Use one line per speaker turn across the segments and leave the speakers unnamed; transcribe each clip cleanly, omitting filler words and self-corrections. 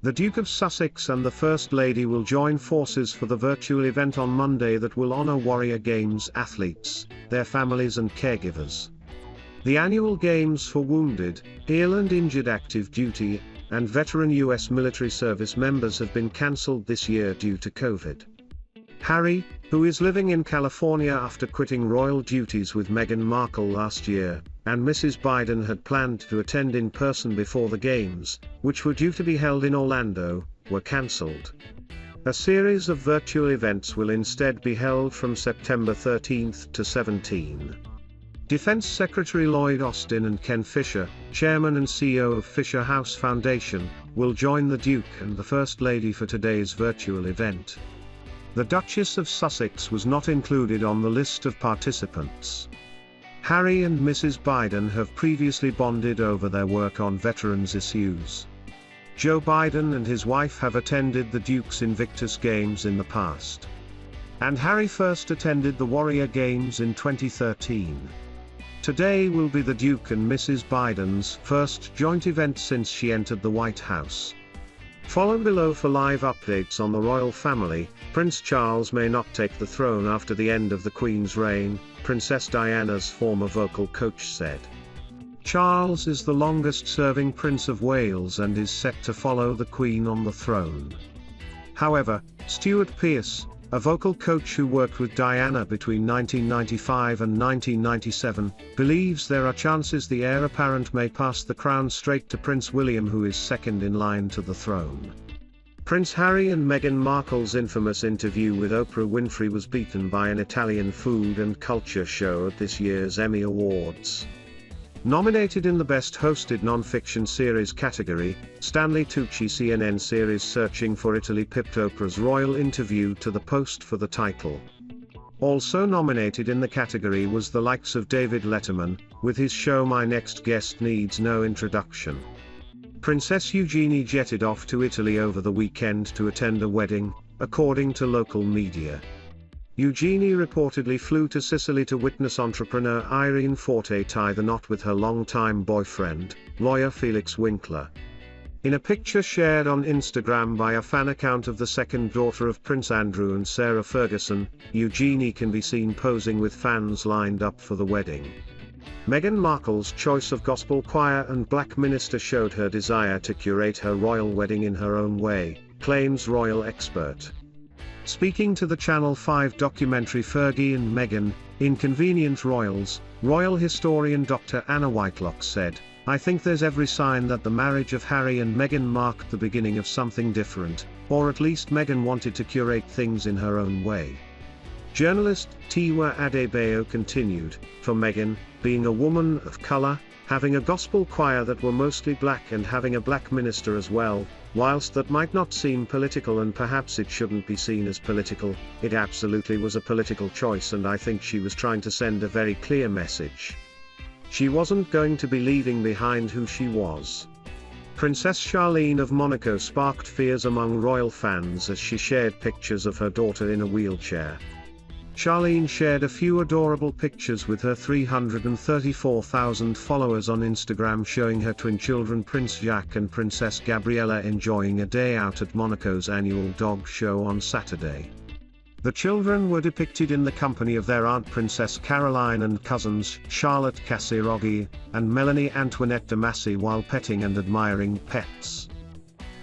The Duke of Sussex and the First Lady will join forces for the virtual event on Monday that will honor Warrior Games athletes, their families and caregivers. The annual games for wounded, ill and injured active duty, and veteran US military service members have been cancelled this year due to COVID. Harry, who is living in California after quitting royal duties with Meghan Markle last year, and Mrs. Biden had planned to attend in person before the Games, which were due to be held in Orlando, were cancelled. A series of virtual events will instead be held from September 13 to 17. Defense Secretary Lloyd Austin and Ken Fisher, Chairman and CEO of Fisher House Foundation, will join the Duke and the First Lady for today's virtual event. The Duchess of Sussex was not included on the list of participants. Harry and Mrs. Biden have previously bonded over their work on veterans issues. Joe Biden and his wife have attended the Duke's Invictus Games in the past. And Harry first attended the Warrior Games in 2013. Today will be the Duke and Mrs. Biden's first joint event since she entered the White House. Follow below for live updates on the royal family. Prince Charles may not take the throne after the end of the Queen's reign, Princess Diana's former vocal coach said. Charles is the longest-serving Prince of Wales and is set to follow the Queen on the throne. However, Stuart Pearce, a vocal coach who worked with Diana between 1995 and 1997, believes there are chances the heir apparent may pass the crown straight to Prince William, who is second in line to the throne. Prince Harry and Meghan Markle's infamous interview with Oprah Winfrey was beaten by an Italian food and culture show at this year's Emmy Awards. Nominated in the Best Hosted Non-Fiction Series category, Stanley Tucci CNN series Searching for Italy pipped Oprah's royal interview to the Post for the title. Also nominated in the category was the likes of David Letterman, with his show My Next Guest Needs No Introduction. Princess Eugenie jetted off to Italy over the weekend to attend a wedding, according to local media. Eugenie reportedly flew to Sicily to witness entrepreneur Irene Forte tie the knot with her longtime boyfriend, lawyer Felix Winkler. In a picture shared on Instagram by a fan account of the second daughter of Prince Andrew and Sarah Ferguson, Eugenie can be seen posing with fans lined up for the wedding. Meghan Markle's choice of gospel choir and black minister showed her desire to curate her royal wedding in her own way, claims royal expert. Speaking to the Channel 5 documentary Fergie and Meghan, Inconvenient Royals, royal historian Dr. Anna Whitelock said, "I think there's every sign that the marriage of Harry and Meghan marked the beginning of something different, or at least Meghan wanted to curate things in her own way." Journalist Tiwa Adebayo continued, "For Meghan, being a woman of color, having a gospel choir that were mostly black and having a black minister as well, whilst that might not seem political and perhaps it shouldn't be seen as political, it absolutely was a political choice, and I think she was trying to send a very clear message. She wasn't going to be leaving behind who she was." Princess Charlene of Monaco sparked fears among royal fans as she shared pictures of her daughter in a wheelchair. Charlene shared a few adorable pictures with her 334,000 followers on Instagram, showing her twin children Prince Jacques and Princess Gabriella enjoying a day out at Monaco's annual dog show on Saturday. The children were depicted in the company of their aunt Princess Caroline and cousins Charlotte Casiroghi and Melanie Antoinette de Massy while petting and admiring pets.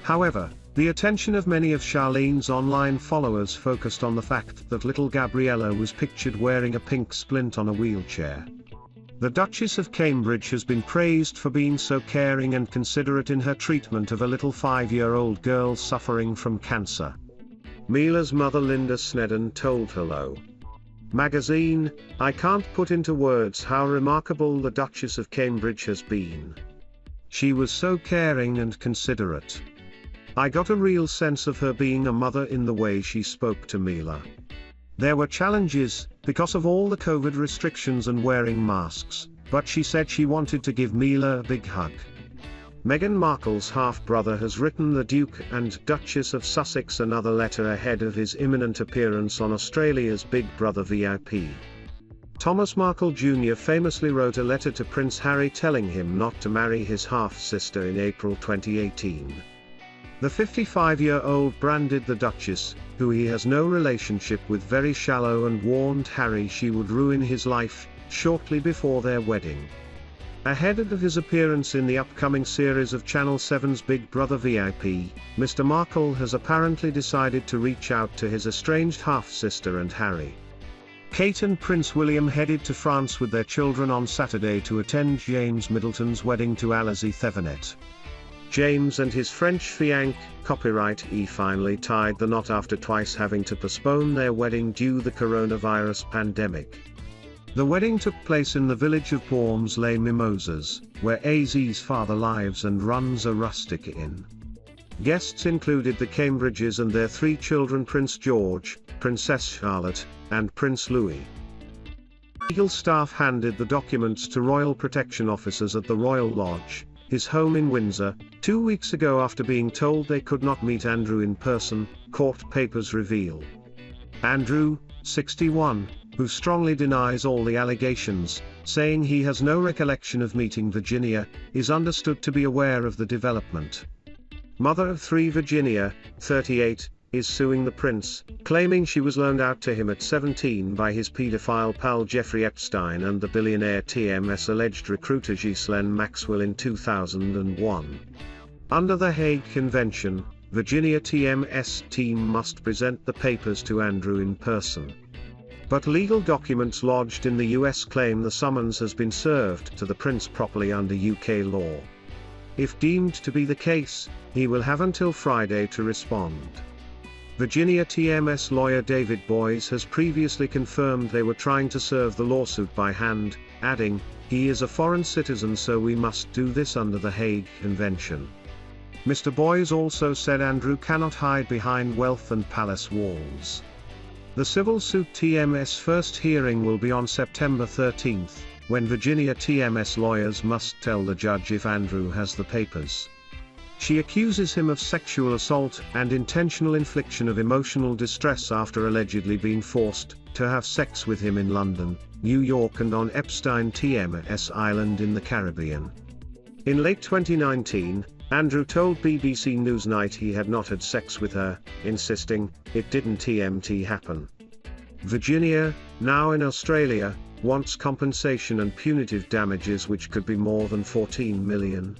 However, the attention of many of Charlene's online followers focused on the fact that little Gabriella was pictured wearing a pink splint on a wheelchair. The Duchess of Cambridge has been praised for being so caring and considerate in her treatment of a little 5-year-old girl suffering from cancer. Mila's mother Linda Snedden told Hello Magazine, "I can't put into words how remarkable the Duchess of Cambridge has been. She was so caring and considerate. I got a real sense of her being a mother in the way she spoke to Mila. There were challenges, because of all the COVID restrictions and wearing masks, but she said she wanted to give Mila a big hug." Meghan Markle's half-brother has written the Duke and Duchess of Sussex another letter ahead of his imminent appearance on Australia's Big Brother VIP. Thomas Markle Jr. famously wrote a letter to Prince Harry telling him not to marry his half-sister in April 2018. The 55-year-old branded the Duchess, who he has no relationship with, very shallow and warned Harry she would ruin his life, shortly before their wedding. Ahead of his appearance in the upcoming series of Channel 7's Big Brother VIP, Mr. Markle has apparently decided to reach out to his estranged half-sister and Harry. Kate and Prince William headed to France with their children on Saturday to attend James Middleton's wedding to Alizée Thevenet. James and his French fiancée, copyright E, finally tied the knot after twice having to postpone their wedding due to the coronavirus pandemic. The wedding took place in the village of Worms-les-Mimosas, where AZ's father lives and runs a rustic inn. Guests included the Cambridges and their 3 children, Prince George, Princess Charlotte, and Prince Louis. Legal staff handed the documents to royal protection officers at the Royal Lodge, his home in Windsor, 2 weeks ago after being told they could not meet Andrew in person, court papers reveal. Andrew, 61, who strongly denies all the allegations, saying he has no recollection of meeting Virginia, is understood to be aware of the development. Mother of 3 Virginia, 38, is suing the prince, claiming she was loaned out to him at 17 by his paedophile pal Jeffrey Epstein and the billionaire TMS alleged recruiter Ghislaine Maxwell in 2001. Under the Hague Convention, Virginia TMS team must present the papers to Andrew in person. But legal documents lodged in the US claim the summons has been served to the prince properly under UK law. If deemed to be the case, he will have until Friday to respond. Virginia TMS lawyer David Boyes has previously confirmed they were trying to serve the lawsuit by hand, adding, "He is a foreign citizen, so we must do this under the Hague Convention." Mr. Boyes also said Andrew cannot hide behind wealth and palace walls. The civil suit TMS first hearing will be on September 13, when Virginia TMS lawyers must tell the judge if Andrew has the papers. She accuses him of sexual assault and intentional infliction of emotional distress after allegedly being forced to have sex with him in London, New York and on Epstein TMS Island in the Caribbean. In late 2019, Andrew told BBC Newsnight he had not had sex with her, insisting, "It didn't TMT happen." Virginia, now in Australia, wants compensation and punitive damages which could be more than $14 million.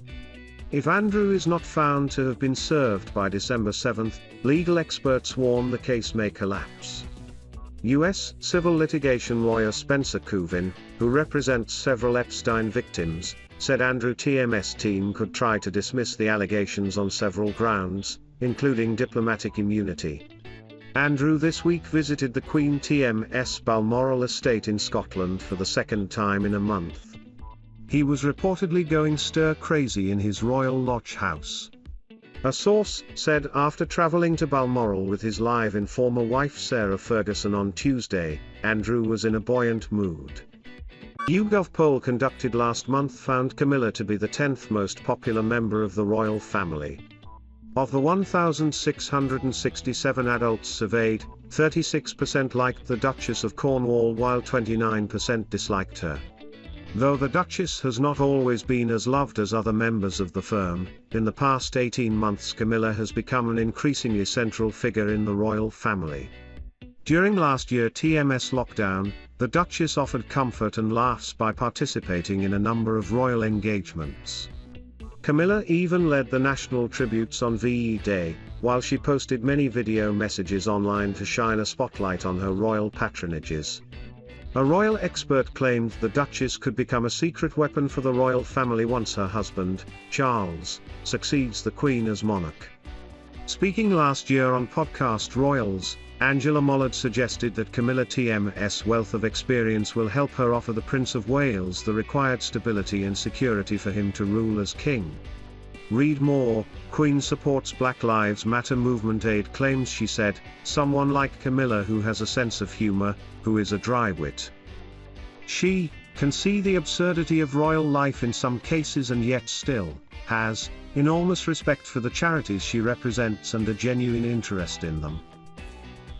If Andrew is not found to have been served by December 7, legal experts warn the case may collapse. U.S. civil litigation lawyer Spencer Kuvin, who represents several Epstein victims, said Andrew TMS team could try to dismiss the allegations on several grounds, including diplomatic immunity. Andrew this week visited the Queen TMS Balmoral estate in Scotland for the 2nd time in a month. He was reportedly going stir-crazy in his Royal Lodge house. A source said after travelling to Balmoral with his live-in former wife Sarah Ferguson on Tuesday, Andrew was in a buoyant mood. YouGov poll conducted last month found Camilla to be the 10th most popular member of the royal family. Of the 1,667 adults surveyed, 36% liked the Duchess of Cornwall while 29% disliked her. Though the Duchess has not always been as loved as other members of the firm, in the past 18 months Camilla has become an increasingly central figure in the royal family. During last year's TMS lockdown, the Duchess offered comfort and laughs by participating in a number of royal engagements. Camilla even led the national tributes on VE Day, while she posted many video messages online to shine a spotlight on her royal patronages. A royal expert claimed the Duchess could become a secret weapon for the royal family once her husband, Charles, succeeds the Queen as monarch. Speaking last year on podcast Royals, Angela Mollard suggested that Camilla TMS' wealth of experience will help her offer the Prince of Wales the required stability and security for him to rule as king. Read more. Queen supports Black Lives Matter movement aide claims she said, "Someone like Camilla who has a sense of humor, who is a dry wit. She can see the absurdity of royal life in some cases and yet still has enormous respect for the charities she represents and a genuine interest in them.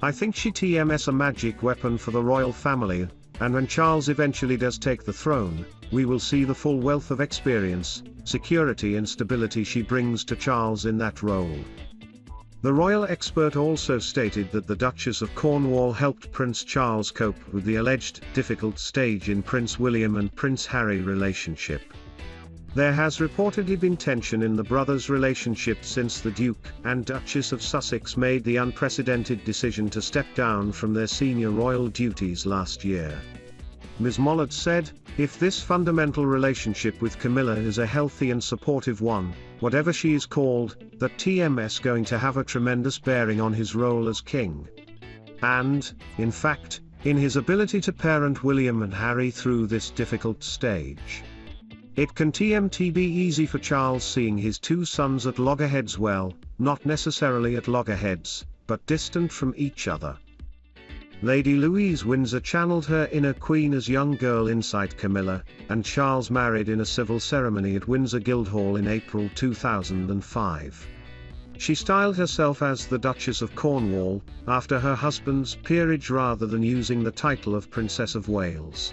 I think she TMS a magic weapon for the royal family, and when Charles eventually does take the throne, we will see the full wealth of experience, security and stability she brings to Charles in that role." The royal expert also stated that the Duchess of Cornwall helped Prince Charles cope with the alleged difficult stage in Prince William and Prince Harry relationship. There has reportedly been tension in the brothers' relationship since the Duke and Duchess of Sussex made the unprecedented decision to step down from their senior royal duties last year. Ms. Mollett said, "If this fundamental relationship with Camilla is a healthy and supportive one, whatever she is called, that TMS going to have a tremendous bearing on his role as king. And, in fact, in his ability to parent William and Harry through this difficult stage. It can be easy for Charles seeing his two sons at loggerheads, well, not necessarily at loggerheads, but distant from each other." Lady Louise Windsor channeled her inner queen as young girl inside Camilla and Charles married in a civil ceremony at Windsor Guildhall in April 2005. She styled herself as the Duchess of Cornwall, after her husband's peerage rather than using the title of Princess of Wales.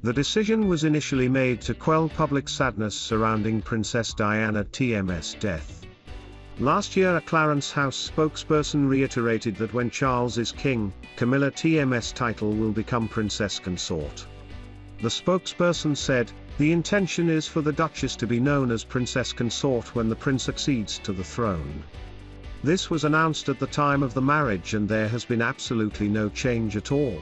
The decision was initially made to quell public sadness surrounding Princess Diana TMS' death. Last year, a Clarence House spokesperson reiterated that when Charles is king, Camilla TMS title will become Princess Consort. The spokesperson said, "The intention is for the Duchess to be known as Princess Consort when the Prince accedes to the throne." This was announced at the time of the marriage and there has been absolutely no change at all.